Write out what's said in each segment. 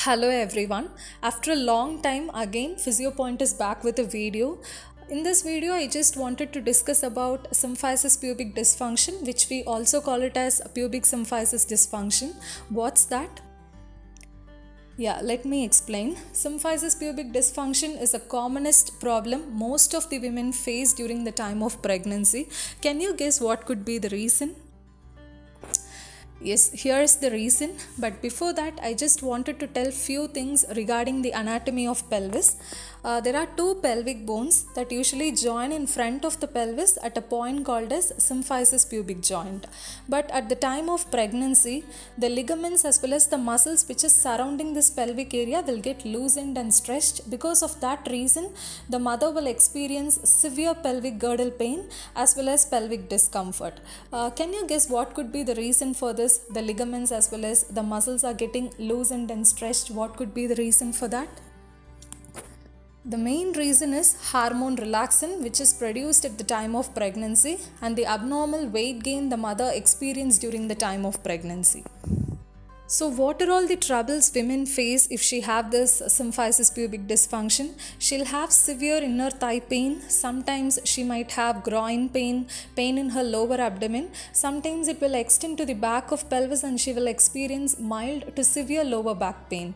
Hello everyone. After a long time again PhysioPoint is back with a video. In this video I just wanted to discuss about symphysis pubic dysfunction, which we also call it as pubic symphysis dysfunction. What's that? Yeah, let me explain. Symphysis pubic dysfunction is the commonest problem most of the women face during the time of pregnancy. Can you guess what could be the reason? Yes, here's the reason, but before that I just wanted to tell few things regarding the anatomy of pelvis. There are two pelvic bones that usually join in front of the pelvis at a point called as symphysis pubic joint. But at the time of pregnancy, the ligaments as well as the muscles which is surrounding this pelvic area will get loosened and stretched. Because of that reason, the mother will experience severe pelvic girdle pain as well as pelvic discomfort. Can you guess what could be the reason for this? The ligaments as well as the muscles are getting loosened and stretched. What could be the reason for that? The main reason is hormone relaxin, which is produced at the time of pregnancy, and the abnormal weight gain the mother experienced during the time of pregnancy. So what are all the troubles women face if she have this symphysis pubic dysfunction? She'll have severe inner thigh pain. Sometimes she might have groin pain, pain in her lower abdomen. Sometimes it will extend to the back of pelvis and she will experience mild to severe lower back pain.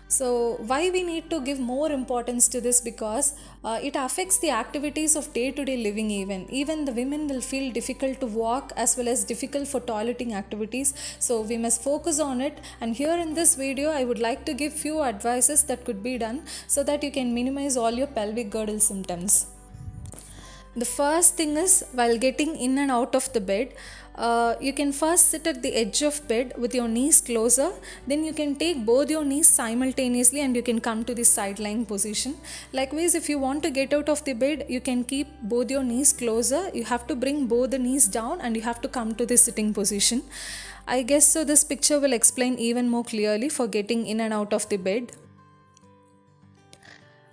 So why we need to give more importance to this? Because it affects the activities of day-to-day living. Even the women will feel difficult to walk as well as difficult for toileting activities. So we must focus on it, and here in this video I would like to give few advices that could be done so that you can minimize all your pelvic girdle symptoms. The first thing is, while getting in and out of the bed, you can first sit at the edge of bed with your knees closer. Then you can take both your knees simultaneously and you can come to the side lying position. Likewise, if you want to get out of the bed, you can keep both your knees closer. You have to bring both the knees down and you have to come to the sitting position. I guess so this picture will explain even more clearly for getting in and out of the bed.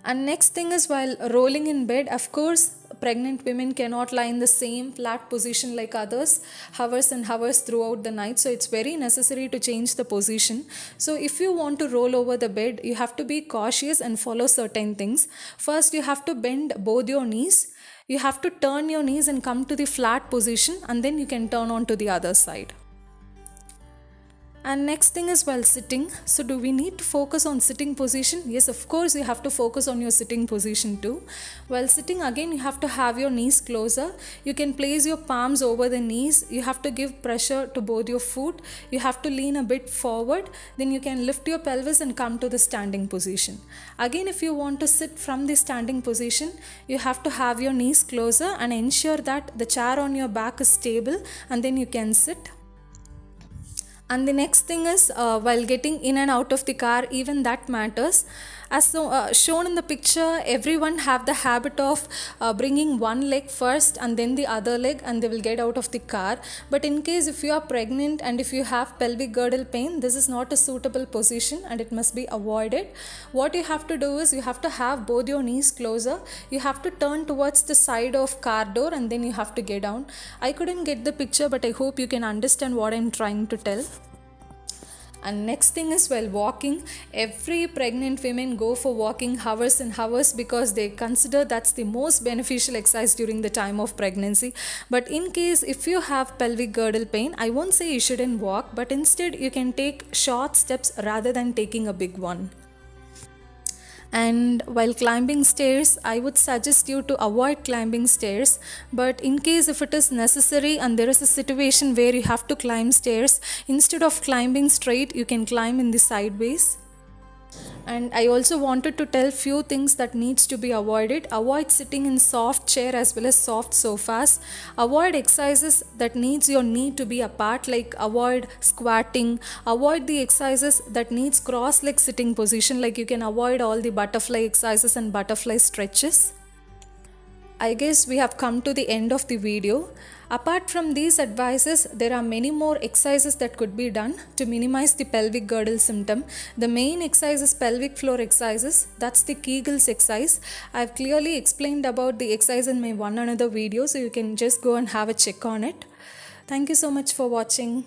And next thing is, while rolling in bed, of course pregnant women cannot lie in the same flat position like others hours and hours throughout the night, so it's very necessary to change the position. So if you want to roll over the bed, you have to be cautious and follow certain things. First, you have to bend both your knees. You have to turn your knees and come to the flat position, and then you can turn on to the other side. And next thing is, while sitting, so do we need to focus on sitting position? Yes, of course you have to focus on your sitting position too. While sitting, again you have to have your knees closer. You can place your palms over the knees. You have to give pressure to both your foot. You have to lean a bit forward. Then you can lift your pelvis and come to the standing position. Again, if you want to sit from the standing position, you have to have your knees closer and ensure that the chair on your back is stable, and then you can sit. And the next thing is, while getting in and out of the car, even that matters. As shown in the picture, everyone have the habit of bringing one leg first and then the other leg, and they will get out of the car. But in case if you are pregnant and if you have pelvic girdle pain, this is not a suitable position and it must be avoided. What you have to do is, you have to have both your knees closer. You have to turn towards the side of car door and then you have to get down. I couldn't get the picture, but I hope you can understand what I'm trying to tell. And next thing is, while walking, every pregnant women go for walking hours and hours because they consider that's the most beneficial exercise during the time of pregnancy. But in case if you have pelvic girdle pain, I won't say you shouldn't walk, but instead you can take short steps rather than taking a big one. And while climbing stairs, I would suggest you to avoid climbing stairs. But in case if it is necessary and there is a situation where you have to climb stairs, instead of climbing straight, you can climb in the sideways. And I also wanted to tell few things that needs to be avoided. Avoid sitting in soft chair as well as soft sofas. Avoid exercises that needs your knee to be apart, like avoid squatting. Avoid the exercises that needs cross leg sitting position, like you can avoid all the butterfly exercises and butterfly stretches. I guess we have come to the end of the video. Apart from these advices, there are many more exercises that could be done to minimize the pelvic girdle symptom. The main exercise is pelvic floor exercises. That's the Kegels exercise. I've clearly explained about the exercise in my one another video, so you can just go and have a check on it. Thank you so much for watching.